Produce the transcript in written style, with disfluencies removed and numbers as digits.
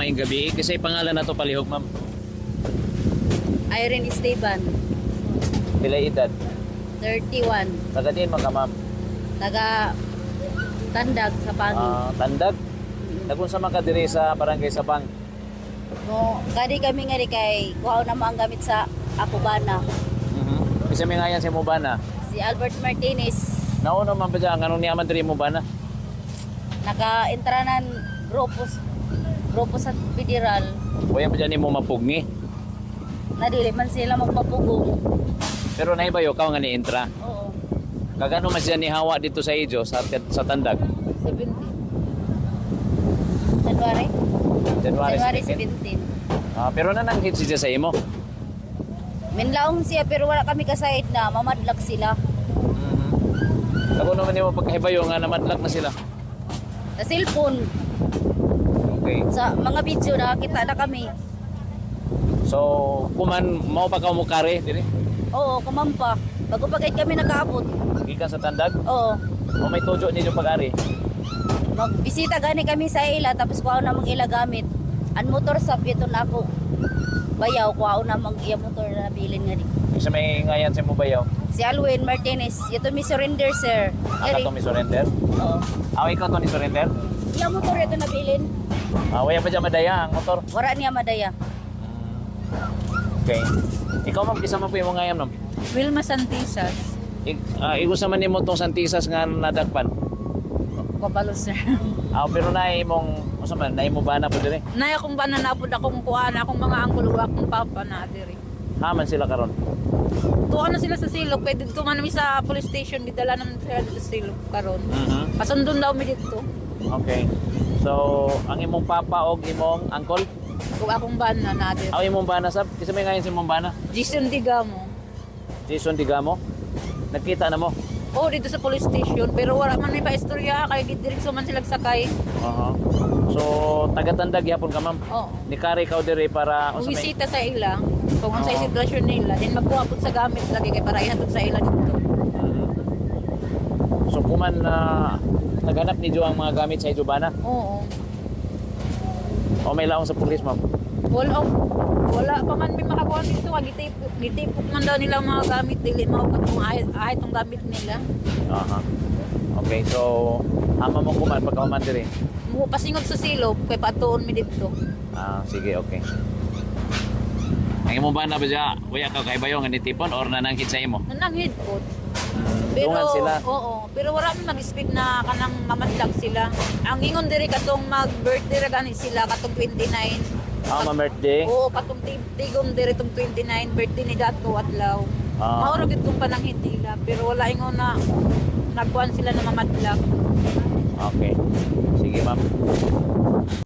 maayong gabi. Kasi pangalan na to palihog, ma'am. Irene Esteban, Pila edad? 31. Taga din ka, ma'am. Taga Tandag sa Pangin. Tandag. Nagunsa man ka diri sa Barangay Sabang. No, kadi kami nga di kay kuhaw na mo ang gamit sa Akubana. Isa may ngayon si Mubana. Si Albert Martinez, Nauna man ba dyan? Anong niyaman diri Mubana? naka-entranan grupo sa federal. Kuya ba dyan ni mo mapugni? Nadili man sila magpapugong. Pero naibayo ka nga ni-intra. Oo, Kagano man siya ni Hawa dito sa Ijo, sa Tandag? 17. January? January 17. 17. Pero nananghit siya sa imo. Minlaong siya pero wala kami kasahid na mamadlak sila. Ako naman yung pagkahibayo nga namadlak na sila. Sa cellphone, Okay. sa mga video nakakita na kami. So, kuman mao pa ka mukare diri? Oo, kumampa. Bago pa kahit kami nakaabot. Gikan sa Tandag? Oo. O may tujo ninyo pag-ari? Magbisita gani kami sa ila tapos kuha na mang ila gamit. An motor sa ito na ako. Bayaw kuha na mang iya motor na bilin nga di. Isa may ngayan sa mo bayaw. Si Alwin Martinez, ito mi surrender sir. Aka to mi surrender? Oo. Ikaw to ni surrender? Iya motor ito na bilin. Waya pa dyan madaya ang motor. Wala niya madaya. Okay. Ikaw ma'am, kisa man po yung ngayon ma'am. Wilma Santisas. Igusa man nimo tong Santisas nga nadagpan. Kabalo sir. Pero naay imong usa man naay mo bana po dire. Nay akong bananapod akong kuan akong mga angkol wa akong papa na diri. Haman sila karon. Tuwa na sila sa silog, pwede tuman mi sa police station gidala naman sila dito sa silog karon. Pasundon daw mi dito. Okay. So, ang imong papa og imong angkol, Kung akong bana na diri. imong bana sab, kisa may ngayon si imong bana. Jason Digamo. Jason Digamo. Nakita na mo. Oh, dito sa police station pero wala man may paistorya kay diretso man sila sakay. So, taga-Tandag yapon ka ma'am. Oo. Ni kare ikaw dire para unsa may Bumisita sa ila kung sa sitwasyon nila din magkuha pud sa gamit lagi kay para ihatod sa ila dito. So, kuman na naghanap ni Jo ang mga gamit sa Ijubana. Oo. O may laong sa pulis ma'am. Wala pa man may makakuha dito. Gitipok man daw nila ang mga gamit. Dili maukat kung ahit ang gamit nila. Okay, so ama mo kuman pagka dire. Pasingod sa silog, kay patuon mi dito. Sige, okay. Ang imong bana ba dya, kuya ka kay bayo nga nitipon or nanangkit sa imo? Nananghid po. Dungan sila. Oo, pero wala man mag-speak na kanang mamadlag sila. Ang ingon diri katong mag-birthday ra gani sila katong 29. Ma-birthday. Oo, katong tigom diri tong 29 birthday ni Dato Adlaw. Mauro gid kong pananghid nila, pero wala ingon na nagkuhan sila na mamadlag. Okay. Sige, ma'am.